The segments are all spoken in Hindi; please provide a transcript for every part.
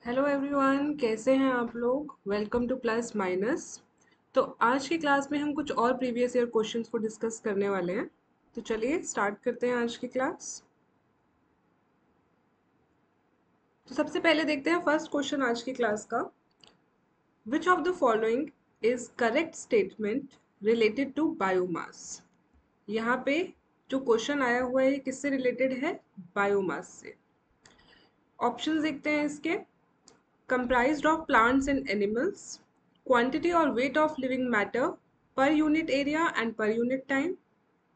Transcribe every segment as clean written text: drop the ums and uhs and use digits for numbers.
हेलो एवरीवन, कैसे हैं आप लोग। Welcome two plus minus. तो आज की क्लास में हम कुछ और प्रीवियस ईयर क्वेश्चंस को डिस्कस करने वाले हैं। तो चलिए स्टार्ट करते हैं आज की क्लास। तो सबसे पहले देखते हैं फर्स्ट क्वेश्चन आज की क्लास का। Which of the following is correct statement related to biomass. यहाँ पे जो क्वेश्चन आया हुआ है ये किससे रिलेटेड है? बायोमास से। ऑप्शंस देखते हैं इसके। Comprised of plants and animals, quantity or weight of living matter per unit area and per unit time.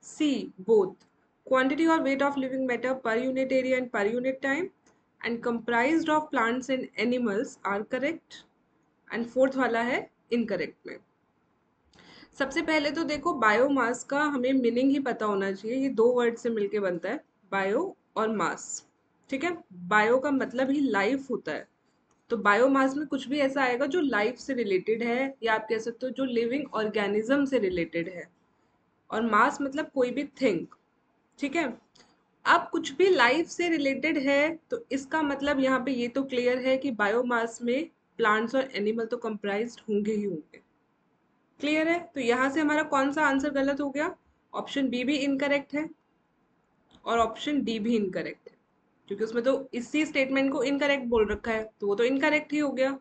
C, both, quantity or weight of living matter per unit area and per unit time, and comprised of plants and animals are correct, and fourth वाला है incorrect में। सबसे पहले तो देखो, बायोमास का हमें मीनिंग ही पता होना चाहिए। ये दो वर्ड से मिलके बनता है, बायो और मास। ठीक है, बायो का मतलब ही लाइफ होता है। तो बायोमास में कुछ भी ऐसा आएगा जो लाइफ से रिलेटेड है, या आप कह सकते हो जो लिविंग ऑर्गेनिज्म से रिलेटेड है। और मास मतलब कोई भी थिंग। ठीक है, अब कुछ भी लाइफ से रिलेटेड है तो इसका मतलब यहाँ पे ये तो क्लियर है कि बायोमास में प्लांट्स और एनिमल तो कंप्राइज्ड होंगे ही होंगे। क्लियर है? तो यहाँ से हमारा कौन सा आंसर गलत हो गया? ऑप्शन बी भी इनकरेक्ट है और ऑप्शन डी भी इनकरेक्ट है, क्योंकि उसमें तो इसी स्टेटमेंट को इनकरेक्ट बोल रखा है, तो वो तो इनकरेक्ट ही हो गया।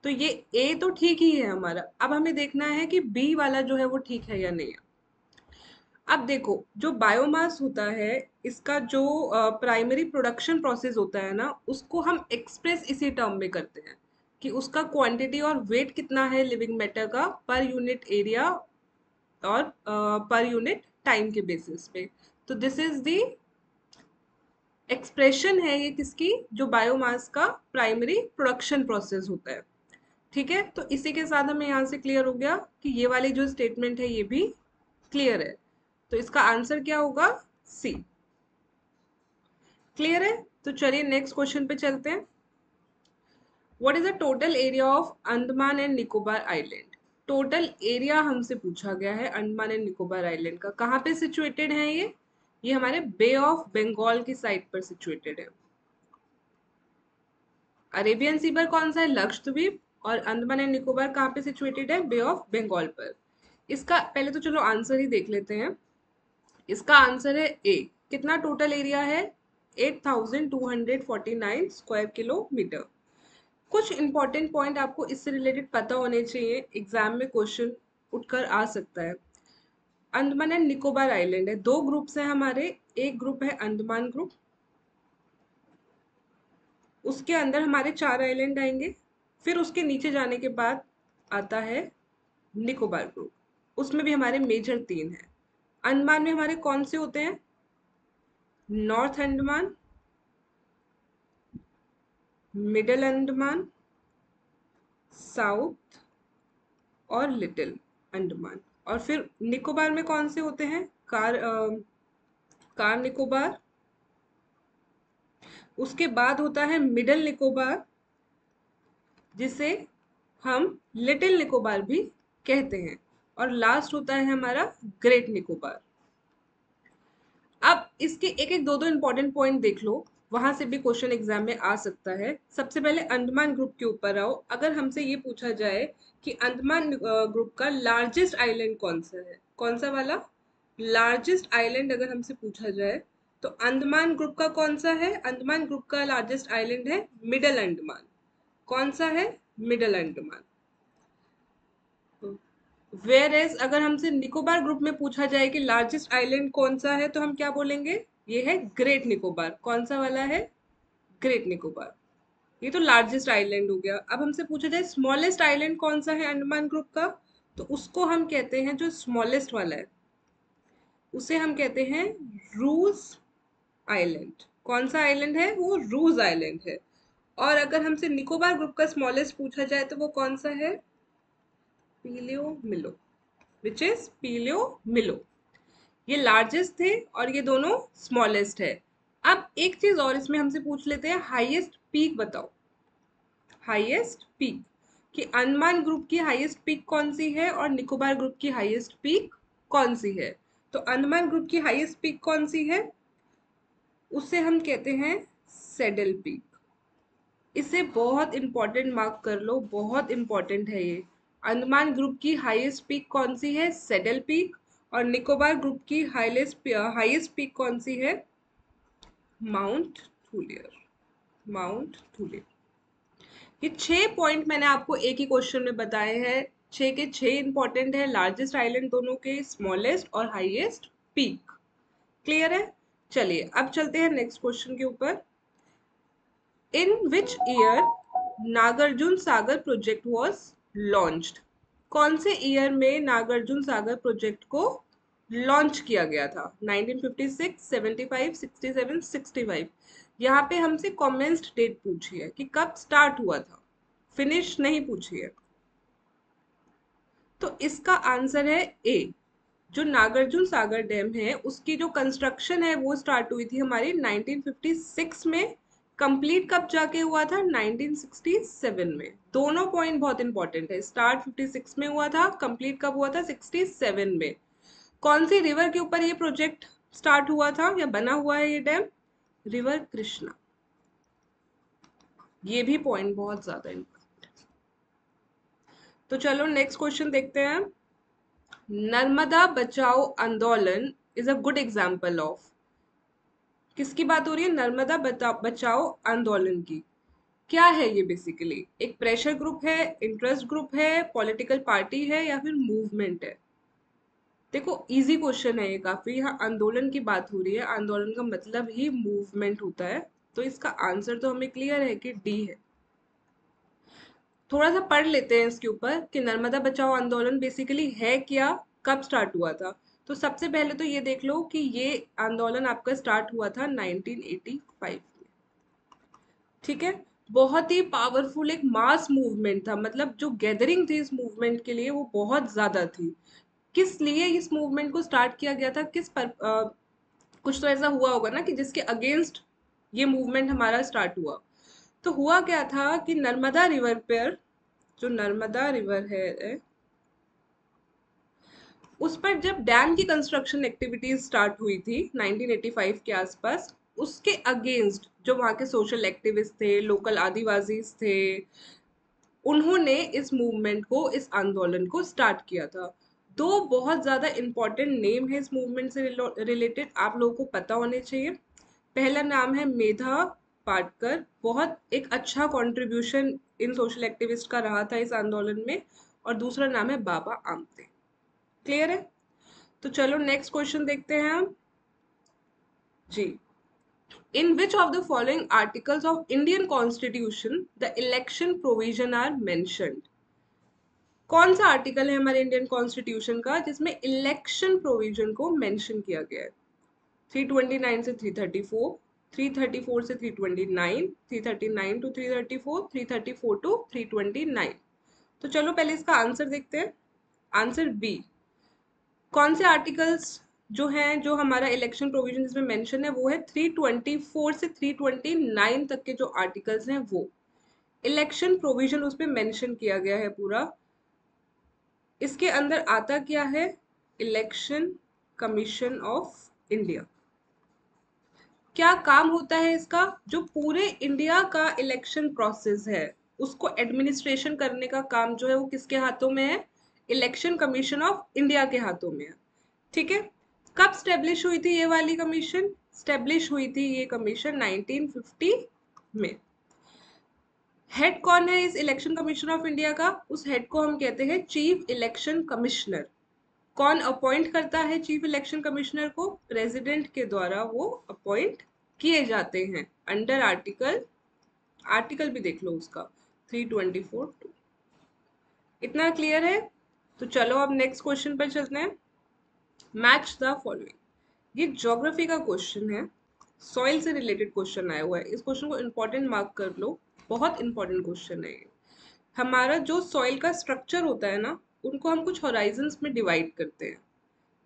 तो ये ए तो ठीक ही है हमारा। अब हमें देखना है कि बी वाला जो है वो ठीक है या नहीं है। अब देखो, जो बायोमास होता है इसका जो प्राइमरी प्रोडक्शन प्रोसेस होता है ना, उसको हम एक्सप्रेस इसी टर्म में करते हैं कि उसका क्वांटिटी और वेट कितना है लिविंग मैटर का पर यूनिट एरिया और पर यूनिट टाइम के बेसिस पे। तो दिस इज द एक्सप्रेशन है ये किसकी, जो बायोमास का प्राइमरी प्रोडक्शन प्रोसेस होता है। ठीक है, तो इसी के साथ हमें यहाँ से क्लियर हो गया कि ये वाली जो स्टेटमेंट है ये भी क्लियर है। तो इसका आंसर क्या होगा? सी। क्लियर है? तो चलिए नेक्स्ट क्वेश्चन पे चलते हैं। What is the total area of Andaman and Nicobar island. Total area हमसे पूछा गया है अंडमान एंड निकोबार आइलैंड का। कहाँ पे सिचुएटेड है ये हमारे बे ऑफ बंगाल की साइड पर सिचुएटेड है। अरेबियन सी पर कौन सा है? लक्षद्वीप। और अंडमान एंड निकोबार कहाँ पे सिचुएटेड है? बे ऑफ बंगाल पर। इसका पहले तो चलो आंसर ही देख लेते हैं। इसका आंसर है ए। कितना टोटल एरिया है? 8249 स्क्वायर किलोमीटर। कुछ इंपॉर्टेंट पॉइंट आपको इससे रिलेटेड पता होने चाहिए, एग्जाम में क्वेश्चन उठकर आ सकता है। अंडमान एंड निकोबार आइलैंड है, दो ग्रुप्स हैं हमारे। एक ग्रुप है अंडमान ग्रुप, उसके अंदर हमारे 4 आइलैंड आएंगे। फिर उसके नीचे जाने के बाद आता है निकोबार ग्रुप, उसमें भी हमारे मेजर 3 हैं। अंडमान में हमारे कौन से होते हैं? North Andaman, middle Andaman, south और लिटिल अंडमान। और फिर निकोबार में कौन से होते हैं? कार निकोबार। उसके बाद होता है मिडिल निकोबार, जिसे हम लिटिल निकोबार भी कहते हैं। और लास्ट होता है हमारा ग्रेट निकोबार। अब इसके एक एक दो दो इंपॉर्टेंट पॉइंट देख लो, वहां से भी क्वेश्चन एग्जाम में आ सकता है। सबसे पहले अंडमान ग्रुप के ऊपर आओ। अगर हमसे ये पूछा जाए कि अंडमान ग्रुप का लार्जेस्ट आइलैंड कौन सा है, कौन सा वाला लार्जेस्ट आइलैंड अगर हमसे पूछा जाए, तो अंडमान ग्रुप का कौन सा है? अंडमान ग्रुप का लार्जेस्ट आइलैंड है मिडल अंडमान। कौन सा है? मिडल अंडमान। वेयर एज अगर हमसे निकोबार ग्रुप में पूछा जाए कि लार्जेस्ट आइलैंड कौन सा है, तो हम क्या बोलेंगे? ये है ग्रेट निकोबार। कौन सा वाला है? ग्रेट निकोबार। ये तो लार्जेस्ट आइलैंड हो गया। अब हमसे पूछा जाए स्मॉलेस्ट आइलैंड कौन सा है अंडमान ग्रुप का, तो उसको हम कहते हैं, जो स्मॉलेस्ट वाला है उसे हम कहते हैं रूज आइलैंड। कौन सा आइलैंड है वो? रूज आइलैंड है। और अगर हमसे निकोबार ग्रुप का स्मॉलेस्ट पूछा जाए तो वो कौन सा है? पीलियो मिलो, विच इज पीलियो मिलो। ये लार्जेस्ट थे और ये दोनों स्मॉलेस्ट है। अब एक चीज और इसमें हमसे पूछ लेते हैं, हाईएस्ट पीक बताओ। हाईएस्ट पीक कि अंडमान ग्रुप की हाईएस्ट पीक कौन सी है और निकोबार ग्रुप की हाईएस्ट पीक कौन सी है। तो अंडमान ग्रुप की हाईएस्ट पीक कौन सी है? उसे हम कहते हैं सैडल पीक। इसे बहुत इंपॉर्टेंट मार्क कर लो, बहुत इंपॉर्टेंट है ये। अंडमान ग्रुप की हाईएस्ट पीक कौन सी है? Saddle peak. और निकोबार ग्रुप की हाईएस्ट पीक कौन सी है? माउंट थूलियर। माउंट थूलियर। ये 6 पॉइंट मैंने आपको एक ही क्वेश्चन में बताए हैं। 6 के 6 इंपॉर्टेंट है, लार्जेस्ट आइलैंड दोनों के, स्मॉलेस्ट और हाईएस्ट पीक। क्लियर है? चलिए अब चलते हैं नेक्स्ट क्वेश्चन के ऊपर। In which year Nagarjuna Sagar project was launched? कौन से ईयर में नागार्जुन सागर प्रोजेक्ट को लॉन्च किया गया था? 1956, 75, 67, 65। यहाँ पे हमसे कमेंस्ड डेट पूछी है कि कब स्टार्ट हुआ था, फिनिश नहीं पूछी है। तो इसका आंसर है ए। जो नागार्जुन सागर डैम है उसकी जो कंस्ट्रक्शन है वो स्टार्ट हुई थी हमारी 1956 में। कंप्लीट कब जाके हुआ था? 1967 में। दोनों पॉइंट बहुत इंपॉर्टेंट है। स्टार्ट 56 में हुआ था, कंप्लीट कब हुआ था? 67 में। कौन सी रिवर के ऊपर ये प्रोजेक्ट स्टार्ट हुआ था या बना हुआ है ये डैम? रिवर कृष्णा। ये भी पॉइंट बहुत ज्यादा इंपॉर्टेंट है। तो चलो नेक्स्ट क्वेश्चन देखते हैं। नर्मदा बचाओ आंदोलन is a good example of. किसकी बात हो रही है? नर्मदा बचाओ आंदोलन की। क्या है ये? बेसिकली एक प्रेशर ग्रुप है, इंटरेस्ट ग्रुप है, पॉलिटिकल पार्टी है या फिर मूवमेंट है? देखो इजी क्वेश्चन है ये काफी। यहाँ आंदोलन की बात हो रही है, आंदोलन का मतलब ही मूवमेंट होता है। तो इसका आंसर तो हमें क्लियर है कि डी है। थोड़ा सा पढ़ लेते हैं इसके ऊपर कि नर्मदा बचाओ आंदोलन बेसिकली है क्या, कब स्टार्ट हुआ था। तो सबसे पहले तो ये देख लो कि ये आंदोलन आपका स्टार्ट हुआ था 1985 में। ठीक है। बहुत ही पावरफुल एक मास मूवमेंट था, मतलब जो गैदरिंग थी इस मूवमेंट के लिए वो बहुत ज्यादा थी। किस लिए इस मूवमेंट को स्टार्ट किया गया था? कुछ तो ऐसा हुआ होगा ना कि जिसके अगेंस्ट ये मूवमेंट हमारा स्टार्ट हुआ। तो हुआ क्या था कि नर्मदा रिवर पर, जो नर्मदा रिवर है उस पर जब डैम की कंस्ट्रक्शन एक्टिविटीज स्टार्ट हुई थी 1985 के आसपास, उसके अगेंस्ट जो वहाँ के सोशल एक्टिविस्ट थे, लोकल आदिवासी थे, उन्होंने इस मूवमेंट को, इस आंदोलन को स्टार्ट किया था। दो बहुत ज्यादा इंपॉर्टेंट नेम है इस मूवमेंट से रिलेटेड, आप लोगों को पता होने चाहिए। पहला नाम है मेधा पाटकर, बहुत एक अच्छा कंट्रीब्यूशन इन सोशल एक्टिविस्ट का रहा था इस आंदोलन में। और दूसरा नाम है बाबा आमटे। क्लियर है? तो चलो नेक्स्ट क्वेश्चन देखते हैं हम जी। In which of the following articles of Indian constitution the election provision are mentioned? कौन सा आर्टिकल है हमारे इंडियन कॉन्स्टिट्यूशन का जिसमें इलेक्शन प्रोविजन को मेंशन किया गया है? 329 से 334, 334 से 329, 339 टू 334, 334 टू 329। तो चलो पहले इसका आंसर देखते हैं। Answer B. कौन से आर्टिकल्स जो हैं, जो हमारा इलेक्शन प्रोविजन जिसमें मेंशन है, वो है 324 से 329 तक के जो आर्टिकल्स हैं वो इलेक्शन प्रोविजन उस पर मेंशन किया गया है पूरा। इसके अंदर आता क्या है? Election commission of India. क्या काम होता है इसका? जो पूरे इंडिया का इलेक्शन प्रोसेस है उसको एडमिनिस्ट्रेशन करने का काम जो है वो किसके हाथों में है? इलेक्शन कमीशन ऑफ इंडिया के हाथों में है। ठीक है। कब स्टेब्लिश हुई थी ये वाली कमीशन? स्टेब्लिश हुई थी ये कमीशन 1950 में। हेड कौन है इस इलेक्शन कमीशन ऑफ इंडिया का? उस हेड को हम कहते हैं चीफ इलेक्शन कमिश्नर। कौन अपॉइंट करता है चीफ इलेक्शन कमिश्नर को? प्रेसिडेंट के द्वारा वो अपॉइंट किए जाते हैं अंडर आर्टिकल, आर्टिकल भी देख लो उसका 324(2). इतना क्लियर है? तो चलो अब नेक्स्ट क्वेश्चन पर चलते हैं। Match the following. ये ज्योग्राफी का क्वेश्चन है, सॉइल से रिलेटेड क्वेश्चन आया हुआ है। इस क्वेश्चन को इंपॉर्टेंट मार्क कर लो, बहुत इंपॉर्टेंट क्वेश्चन है ये। हमारा जो सॉइल का स्ट्रक्चर होता है ना, उनको हम कुछ हॉराइजन्स में डिवाइड करते हैं।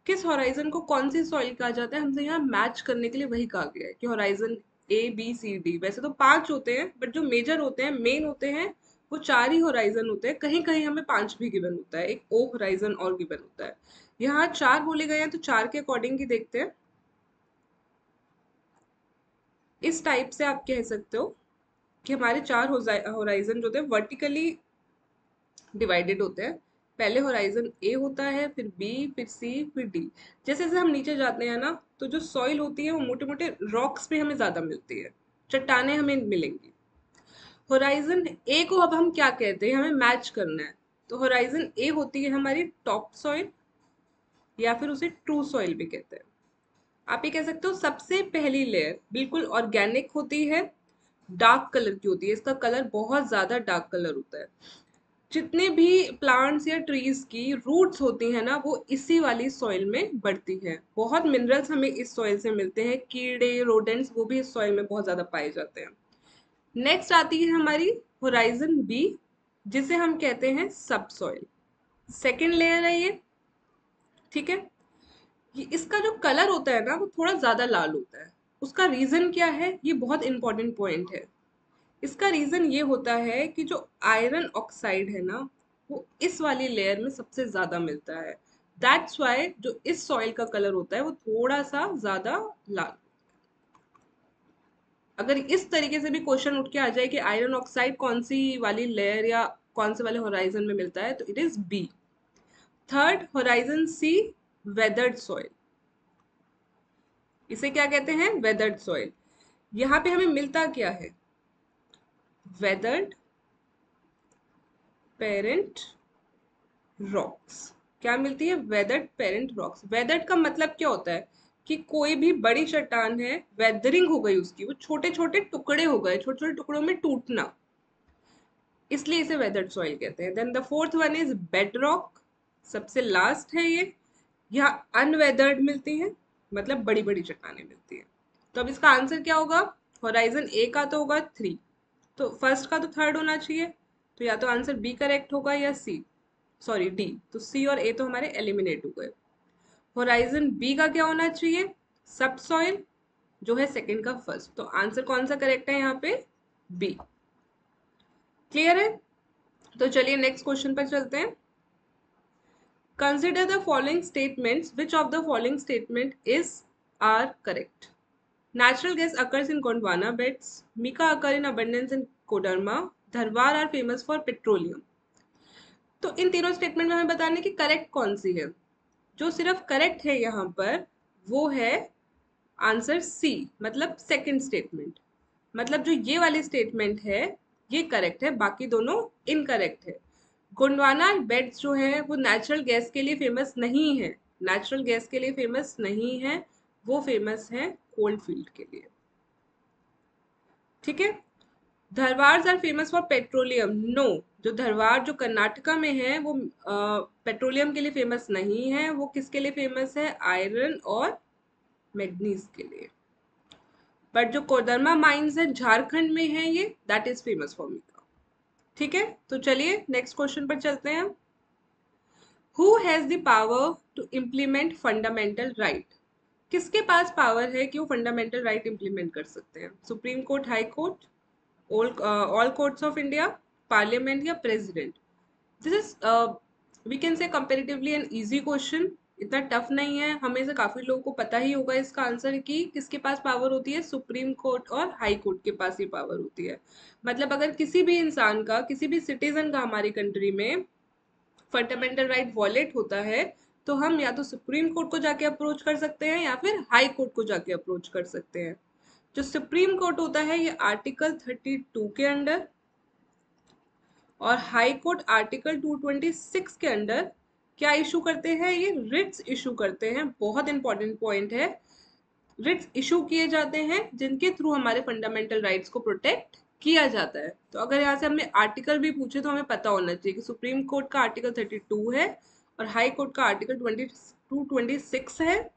किस हॉराइजन को कौन सी सॉइल कहा जाता है? हमसे यहाँ मैच करने के लिए वही कहा गया है कि horizon A B C D, वैसे तो 5 होते हैं बट जो मेजर होते हैं, मेन होते हैं, वो 4 ही हॉराइजन होते हैं। कहीं कहीं हमें 5 भी गिवन होता है, एक ओ हॉराइजन और गिवन होता है। यहाँ 4 बोले गए हैं तो 4 के अकॉर्डिंग ही देखते हैं। इस टाइप से आप कह सकते हो कि हमारे 4 होराइजन जो थे वर्टिकली डिवाइडेड होते हैं। पहले होराइजन ए होता है, फिर बी, फिर सी, फिर डी। जैसे जैसे हम नीचे जाते हैं ना, तो जो सॉइल होती है वो मोटे मोटे रॉक्स पे हमें ज्यादा मिलती है, चट्टाने हमें मिलेंगी। होराइजन ए को अब हम क्या कहते हैं, हमें मैच करना है। तो होराइजन ए होती है हमारी टॉप सॉइल, या फिर उसे ट्रू सॉइल भी कहते हैं। आप ये कह सकते हो सबसे पहली लेयर बिल्कुल ऑर्गेनिक होती है, डार्क कलर की होती है, इसका कलर बहुत ज्यादा डार्क कलर होता है। जितने भी प्लांट्स या ट्रीज की रूट्स होती हैं ना, वो इसी वाली सॉइल में बढ़ती हैं। बहुत मिनरल्स हमें इस सॉइल से मिलते हैं, कीड़े रोडेंट्स वो भी इस सॉइल में बहुत ज्यादा पाए जाते हैं। नेक्स्ट आती है हमारी होराइजन बी, जिसे हम कहते हैं सब सॉइल। सेकेंड लेयर है ये, ठीक है। ये इसका जो कलर होता है ना, वो थोड़ा ज्यादा लाल होता है। उसका रीजन क्या है, ये बहुत इंपॉर्टेंट पॉइंट है। इसका रीजन ये होता है कि जो आयरन ऑक्साइड है ना, वो इस वाली लेयर में सबसे ज्यादा मिलता है। दैट्स वाई जो इस सॉइल का कलर होता है वो थोड़ा सा ज्यादा लाल। अगर इस तरीके से भी क्वेश्चन उठ के आ जाए कि आयरन ऑक्साइड कौन सी वाली लेयर या कौन से वाले होराइजन में मिलता है, तो it is B. Third horizon C, weathered soil. इसे क्या कहते हैं, वेदर्ड सॉइल। यहाँ पे हमें मिलता क्या है, वेदर्ड पेरेंट रॉक्स। क्या मिलती है, वेदर्ड पेरेंट रॉक्स। वेदर्ड का मतलब क्या होता है कि कोई भी बड़ी चट्टान है, वेदरिंग हो गई उसकी, वो छोटे छोटे टुकड़े हो गए, छोटे छोटे टुकड़ों में टूटना, इसलिए इसे वेदर्ड सॉइल कहते हैं। Then the fourth one is bed rock, सबसे लास्ट है ये। यहाँ अनवेदर्ड मिलती है, मतलब बड़ी बड़ी चट्टानें मिलती है। तो अब इसका आंसर क्या होगा, होराइजन ए का तो होगा 3, तो फर्स्ट का तो थर्ड होना चाहिए। तो या तो आंसर बी करेक्ट होगा या सी, सॉरी डी। तो सी और ए तो हमारे एलिमिनेट हो गए। होराइजन बी का क्या होना चाहिए, सब सॉइल, जो है सेकंड का फर्स्ट। तो आंसर कौन सा करेक्ट है यहाँ पे, बी। क्लियर है। तो चलिए नेक्स्ट क्वेश्चन पर चलते हैं। Consider the following statements, which of the following statement is are correct. Natural gas occurs in Gondwana beds. Mica occur in abundance in Koderma. Dharwar are famous for petroleum. तो इन तीनों स्टेटमेंट में हमें बताने की करेक्ट कौन सी है। जो सिर्फ करेक्ट है यहाँ पर वो है आंसर सी, मतलब सेकंड स्टेटमेंट। मतलब जो ये वाली स्टेटमेंट है ये करेक्ट है, बाकी दोनों इनकरेक्ट है। गोंडवाना बेड्स जो है वो नेचुरल गैस के लिए फेमस नहीं है, नेचुरल गैस के लिए फेमस नहीं है, वो फेमस है कोल्ड फील्ड के लिए। ठीक है। Dharwad are famous for petroleum, no. जो धरवाड़ जो कर्नाटका में है वो पेट्रोलियम के लिए फेमस नहीं है, वो किसके लिए फेमस है, आयरन और मैग्नीज के लिए। बट जो कोदरमा माइंस है झारखंड में है ये, that is famous for mica. ठीक है। तो चलिए नेक्स्ट क्वेश्चन पर चलते हैं। Who has the power to implement fundamental right. किसके पास पावर है कि वो फंडामेंटल राइट इम्प्लीमेंट कर सकते हैं, supreme court, high court, all courts of India, parliament या president. This is we can say comparatively an easy question, इतना टफ नहीं है। हमें से काफी लोगों को पता ही होगा इसका आंसर कि किसके पास पावर होती है, सुप्रीम कोर्ट और हाई कोर्ट के पास ही पावर होती है। मतलब अगर किसी भी इंसान का, किसी भी सिटीजन का हमारी कंट्री में फंडामेंटल राइट वॉलेट होता है, तो हम या तो सुप्रीम कोर्ट को जाके अप्रोच कर सकते हैं या फिर हाई कोर्ट को जाके अप्रोच कर सकते हैं। जो सुप्रीम कोर्ट होता है ये आर्टिकल 32 के अंडर, और हाई कोर्ट आर्टिकल 226 के अंडर क्या इशू करते हैं, ये रिट्स इशू करते हैं। बहुत इंपॉर्टेंट पॉइंट है। रिट्स इशू किए जाते हैं जिनके थ्रू हमारे फंडामेंटल राइट्स को प्रोटेक्ट किया जाता है। तो अगर यहाँ से हमने आर्टिकल भी पूछे तो हमें पता होना चाहिए कि सुप्रीम कोर्ट का आर्टिकल 32 है और हाई कोर्ट का आर्टिकल 226 है,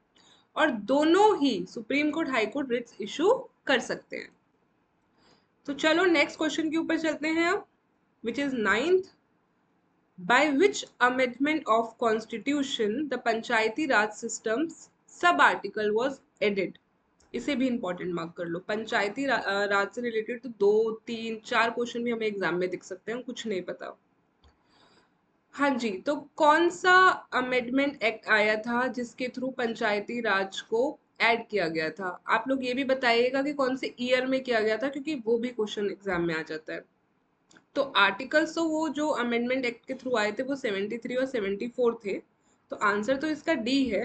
और दोनों ही supreme court high court writs issue कर सकते हैं। तो चलो नेक्स्ट क्वेश्चन के ऊपर चलते हैं अब, which is ninth. By which amendment of constitution the Panchayati Raj systems sub article was added। इसे भी इंपॉर्टेंट मार्क कर लो। पंचायती राज से रिलेटेड तो 2 3 4 क्वेश्चन भी हमें एग्जाम में दिख सकते हैं, कुछ नहीं पता। हाँ जी, तो कौन सा अमेंडमेंट एक्ट आया था जिसके थ्रू पंचायती राज को ऐड किया गया था? आप लोग ये भी बताइएगा कि कौन से ईयर में किया गया था, क्योंकि वो भी क्वेश्चन एग्जाम में आ जाता है। तो आर्टिकल्स तो वो जो अमेंडमेंट एक्ट के थ्रू आए थे वो 73 और 74 थे, तो आंसर तो इसका डी है।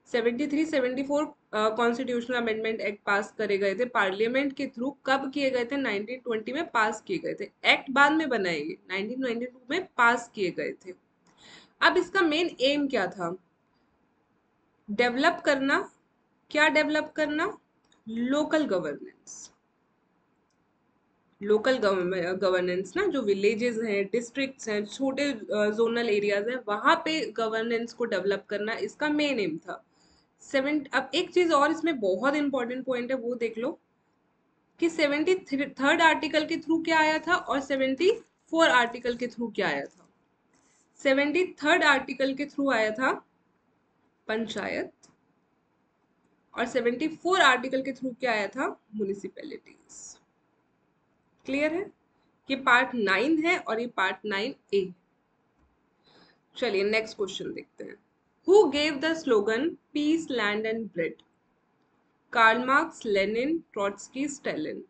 73 74 कॉन्स्टिट्यूशनल अमेंडमेंट एक्ट पास करे गए थे पार्लियामेंट के थ्रू। कब किए गए थे? 1920 में पास किए गए थे। एक्ट बाद में बनाए गए, 1992 में पास किए गए थे। अब इसका मेन एम क्या था? डेवलप करना। क्या डेवलप करना? Local governance. लोकल गवर्नेंस ना, जो विलेजेस हैं, डिस्ट्रिक्ट्स हैं, छोटे जोनल एरियाज हैं, वहां पे गवर्नेंस को डेवलप करना इसका मेन एम था। अब एक चीज और इसमें बहुत इंपॉर्टेंट पॉइंट है, वो देख लो कि 73rd आर्टिकल के थ्रू क्या आया था और 74 आर्टिकल के थ्रू क्या आया था। 73rd आर्टिकल के थ्रू आया था पंचायत, और 74 आर्टिकल के थ्रू क्या आया था? म्युनिसिपैलिटीज। क्लियर है? ये पार्ट 9 है और ये पार्ट 9A। चलिए नेक्स्ट क्वेश्चन देखते हैं। Who gave the slogan peace land and bread? Karl Marx, Lenin, Trotsky, Stalin.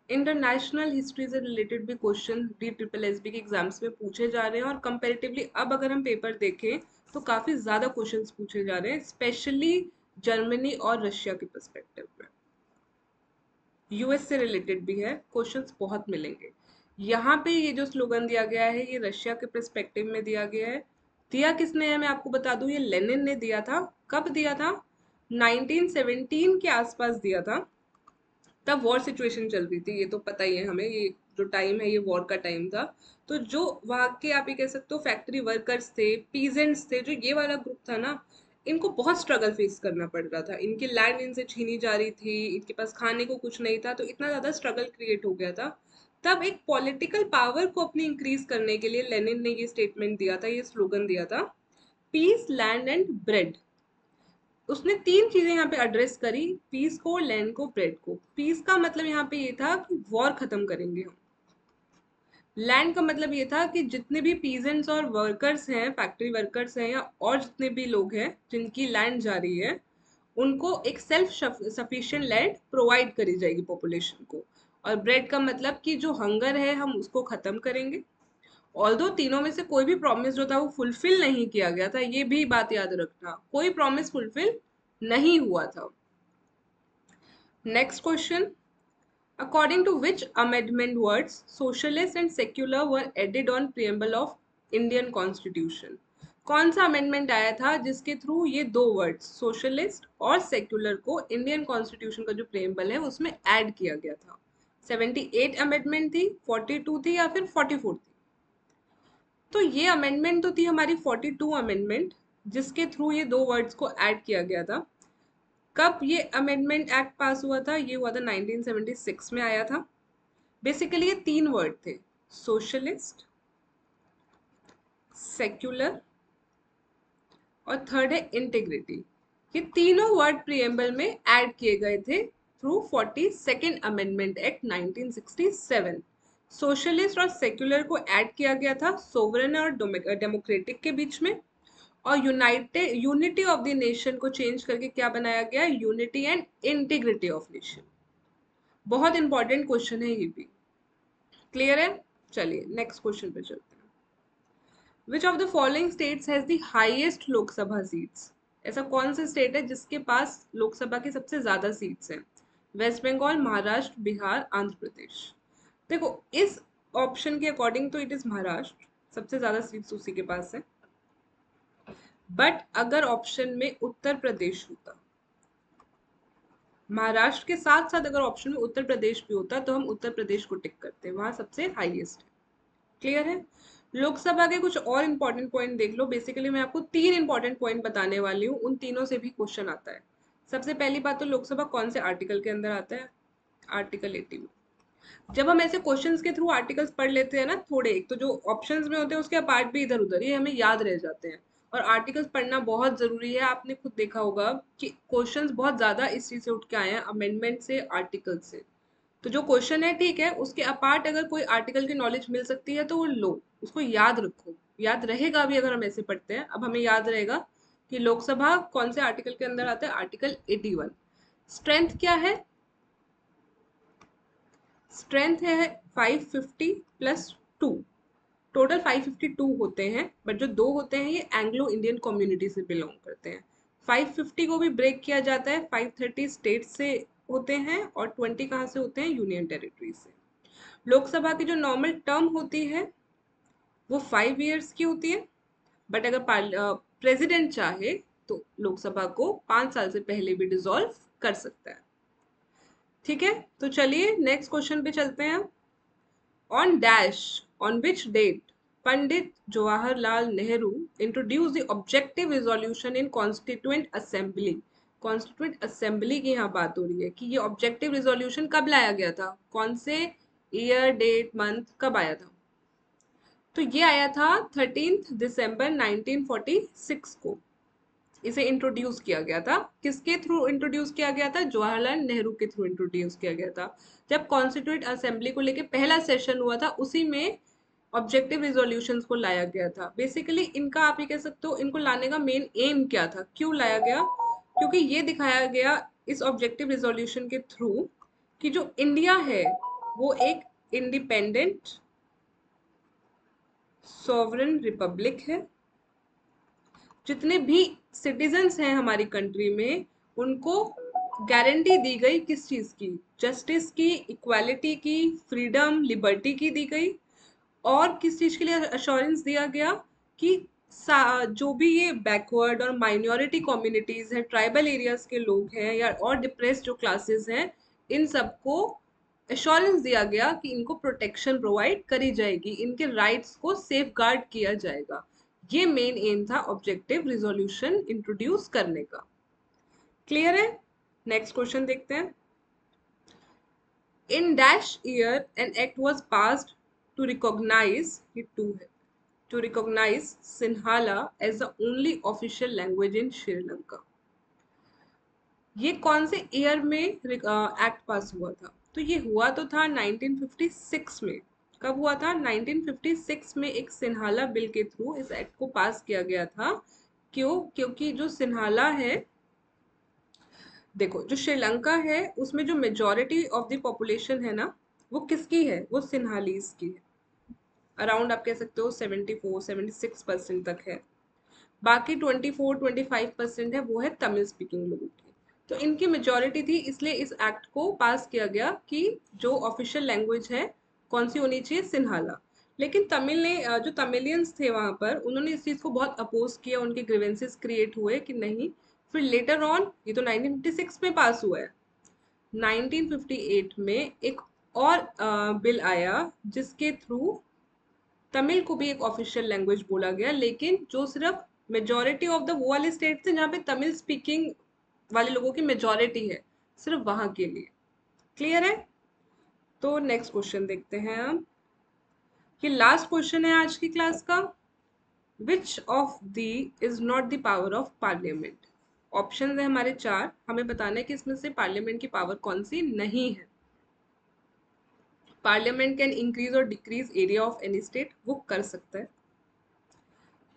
International history से रिलेटेड भी क्वेश्चन DSSB के एग्जाम्स में पूछे जा रहे हैं, और कंपैरेटिवली अब अगर हम पेपर देखें तो काफी ज्यादा क्वेश्चंस पूछे जा रहे हैं, स्पेशली जर्मनी और रशिया के पर्सपेक्टिव में। यूएस से रिलेटेड भी है, क्वेश्चंस बहुत मिलेंगे। यहाँ पे ये जो स्लोगन दिया गया है ये रशिया के पर्सपेक्टिव में दिया गया है। दिया किसने है? मैं आपको बता दूं, ये लेनिन ने दिया था। कब दिया था? 1917 के आसपास दिया था। तब वॉर सिचुएशन चल रही थी, ये तो पता ही है हमें, ये जो टाइम है ये वॉर का टाइम था। तो जो वहाँ के, आप ये कह सकते हो, फैक्ट्री वर्कर्स थे, पीजेंट्स थे, जो ये वाला ग्रुप था ना, इनको बहुत स्ट्रगल फेस करना पड़ रहा था। इनकी लैंड इनसे छीनी जा रही थी, इनके पास खाने को कुछ नहीं था, तो इतना ज्यादा स्ट्रगल क्रिएट हो गया था। तब एक पॉलिटिकल पावर को अपनी इंक्रीज करने के लिए लेनिन ने ये स्टेटमेंट दिया था, ये स्लोगन दिया था, पीस लैंड एंड ब्रेड। उसने तीन चीजें यहाँ पे एड्रेस करी, पीस को, लैंड को, ब्रेड को। पीस का मतलब यहाँ पे ये था कि वॉर खत्म करेंगे हम। लैंड का मतलब ये था कि जितने भी पीजेंट्स और वर्कर्स हैं, फैक्ट्री वर्कर्स हैं, या और जितने भी लोग हैं जिनकी लैंड जा रही है, उनको एक सेल्फ सफिशिएंट लैंड प्रोवाइड करी जाएगी पॉपुलेशन को। और ब्रेड का मतलब कि जो हंगर है हम उसको खत्म करेंगे। ऑल्दो तीनों में से कोई भी प्रॉमिस जो था वो फुलफिल नहीं किया गया था, ये भी बात याद रखना, कोई प्रॉमिस फुलफिल नहीं हुआ था। Next question. According to which amendment words socialist and secular were added on preamble of Indian Constitution? कौन सा अमेंडमेंट आया था जिसके थ्रू ये दो वर्ड्स सोशलिस्ट और सेक्युलर को इंडियन कॉन्स्टिट्यूशन का जो प्रेम्बल है उसमें ऐड किया गया था? 78 अमेंडमेंट थी, 42 थी, या फिर 44 थी? तो ये अमेंडमेंट तो थी हमारी 42 अमेंडमेंट, जिसके थ्रू ये दो वर्ड्स को ऐड किया गया था। कब ये अमेंडमेंट एक्ट पास हुआ था? ये हुआ था 1976 में आया था। बेसिकली ये तीन वर्ड थे, सोशलिस्ट, सेक्युलर, और थर्ड है इंटीग्रिटी। ये तीनों वर्ड प्रिएम्बल में ऐड किए गए थे through 42nd amendment act 1967। Socialist और सेक्युलर को ऐड किया गया था सोवरेन और डेमोक्रेटिक के बीच में, और United unity of the nation को चेंज करके क्या बनाया गया? Unity and integrity of nation. बहुत इंपॉर्टेंट क्वेश्चन है ये भी। क्लियर है? चलिए नेक्स्ट क्वेश्चन पे चलते हैं। विच of the following states has the highest Lok Sabha seats? ऐसा कौन सा स्टेट है जिसके पास लोकसभा की सबसे ज्यादा सीट्स हैं? वेस्ट बंगाल, महाराष्ट्र, बिहार, आंध्र प्रदेश। देखो इस ऑप्शन के अकॉर्डिंग तो इट इज महाराष्ट्र, सबसे ज्यादा सीट्स उसी के पास है। बट अगर ऑप्शन में उत्तर प्रदेश होता, महाराष्ट्र के साथ साथ अगर ऑप्शन में उत्तर प्रदेश भी होता, तो हम उत्तर प्रदेश को टिक करते, वहां सबसे हाईएस्ट है। क्लियर है? लोकसभा के कुछ और इंपॉर्टेंट पॉइंट देख लो। बेसिकली मैं आपको तीन इंपॉर्टेंट पॉइंट बताने वाली हूँ, उन तीनों से भी क्वेश्चन आता है। सबसे पहली बात तो लोकसभा कौन से आर्टिकल के अंदर आता है? आर्टिकल 80 में। जब हम ऐसे क्वेश्चंस के थ्रू आर्टिकल्स पढ़ लेते हैं ना, थोड़े एक तो जो ऑप्शंस में होते हैं उसके पार्ट भी इधर उधर, ये हमें याद रह जाते हैं। और आर्टिकल्स पढ़ना बहुत जरूरी है। आपने खुद देखा होगा कि क्वेश्चंस बहुत ज्यादा इस चीज से उठ के आए हैं, अमेंडमेंट से, आर्टिकल से। तो जो क्वेश्चन है ठीक है, उसके अपार्ट अगर कोई आर्टिकल की नॉलेज मिल सकती है तो वो लो, उसको याद रखो। याद रहेगा भी अगर हम ऐसे पढ़ते हैं। अब हमें याद रहेगा कि लोकसभा कौन से आर्टिकल के अंदर आता है, आर्टिकल 81। स्ट्रेंथ क्या है, स्ट्रेंथ है 550 प्लस 2, टोटल 552 होते हैं, बट जो 2 होते हैं ये एंग्लो इंडियन कम्युनिटी से बिलोंग करते हैं। 550 को भी ब्रेक किया जाता है, 530 स्टेट से होते हैं और 20 कहाँ से होते हैं, यूनियन टेरिटरी से। लोकसभा की जो नॉर्मल टर्म होती है वो 5 ईयर्स की होती है, बट अगर प्रेसिडेंट चाहे तो लोकसभा को 5 साल से पहले भी डिसॉल्व कर सकता है। ठीक है, तो चलिए नेक्स्ट क्वेश्चन पे चलते हैं। On dash, on which date Pandit Jawaharlal Nehru introduced the objective resolution in Constituent Assembly? Constituent Assembly की यहाँ बात हो रही है कि ये ऑब्जेक्टिव रिजोल्यूशन कब लाया गया था, कौन से ईयर, डेट, मंथ कब आया था? तो ये आया था 13 दिसंबर 1946 को। इसे इंट्रोड्यूस किया गया था, किसके थ्रू इंट्रोड्यूस किया गया था, जवाहरलाल नेहरू के थ्रू इंट्रोड्यूस किया गया था। जब कॉन्स्टिट्यूंट असेंबली को लेके पहला सेशन हुआ था उसी में ऑब्जेक्टिव रिजोल्यूशंस को लाया गया था। बेसिकली इनका आप ये कह सकते हो, इनको लाने का मेन एम क्या था, क्यों लाया गया, क्योंकि ये दिखाया गया इस ऑब्जेक्टिव रिजोल्यूशन के थ्रू कि जो इंडिया है वो एक इंडिपेंडेंट सॉवरेन रिपब्लिक है। जितने भी सिटीजन्स हैं हमारी कंट्री में उनको गारंटी दी गई किस चीज की, जस्टिस की, इक्वालिटी की, फ्रीडम, लिबर्टी की दी गई। और किस चीज के लिए अश्योरेंस दिया गया कि जो भी ये बैकवर्ड और माइनॉरिटी कम्युनिटीज हैं, ट्राइबल एरियाज के लोग हैं या और डिप्रेस्ड जो क्लासेस हैं, इन सबको एश्योरेंस दिया गया कि इनको प्रोटेक्शन प्रोवाइड करी जाएगी, इनके राइट्स को सेफगार्ड किया जाएगा। ये मेन एम था ऑब्जेक्टिव रिजोल्यूशन इंट्रोड्यूस करने का। क्लियर है? नेक्स्ट क्वेश्चन देखते हैं। In dash year an act was passed to recognize, ये टू है, to recognize Sinhala as the only official language in Sri Lanka. ये कौन से ईयर में एक्ट पास हुआ था? तो ये हुआ तो था 1956 में। कब हुआ था? 1956 में एक सिन्हाला बिल के थ्रू इस एक्ट को पास किया गया था। क्यों? क्योंकि जो सिन्हाला है, देखो जो श्रीलंका है उसमें जो मेजॉरिटी ऑफ द पॉपुलेशन है ना, वो किसकी है? वो सिन्हालीज की है। अराउंड आप कह सकते हो 74-76% तक है। बाकी 24-25% है वो है तमिल स्पीकिंग लोगों की। तो इनकी मेजोरिटी थी, इसलिए इस एक्ट को पास किया गया कि जो ऑफिशियल लैंग्वेज है कौन सी होनी चाहिए, सिन्हाला। लेकिन तमिल ने जो तमिलियंस थे वहां पर, उन्होंने इस चीज को बहुत अपोज किया, उनके ग्रीवेंसेस क्रिएट हुए कि नहीं। फिर लेटर ऑन, ये तो 1956 में पास हुआ है, 1958 में एक और बिल आया जिसके थ्रू तमिल को भी एक ऑफिशियल लैंग्वेज बोला गया, लेकिन जो सिर्फ मेजोरिटी ऑफ द वो वाले स्टेट थे जहाँ पे तमिल स्पीकिंग वाले लोगों की मेजोरिटी है, सिर्फ वहां के लिए। क्लियर है? तो नेक्स्ट क्वेश्चन देखते हैं हम। ये लास्ट क्वेश्चन है आज की क्लास का। Which of the is not the power of parliament? Option है हमारे 4, हमें बताना है कि इसमें से पार्लियामेंट की पावर कौन सी नहीं है। पार्लियामेंट कैन इंक्रीज और decrease area of any state, वो कर सकता है,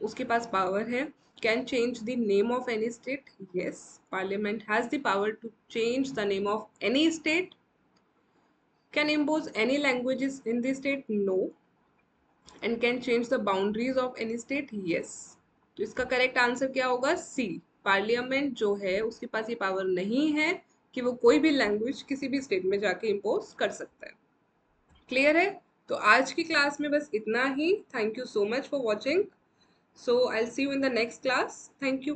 उसके पास पावर है। Can change the name of any state, yes, parliament has the power to change the name of any state. Can impose any languages in the state, no. And can change the boundaries of any state, yes. तो इसका करेक्ट आंसर क्या होगा? सी। पार्लियामेंट जो है उसके पास ये पावर नहीं है कि वो कोई भी लैंग्वेज किसी भी स्टेट में जाके इम्पोज कर सकता है। क्लियर है? तो आज की क्लास में बस इतना ही। Thank you so much for watching. So I'll see you in the next class. Thank you.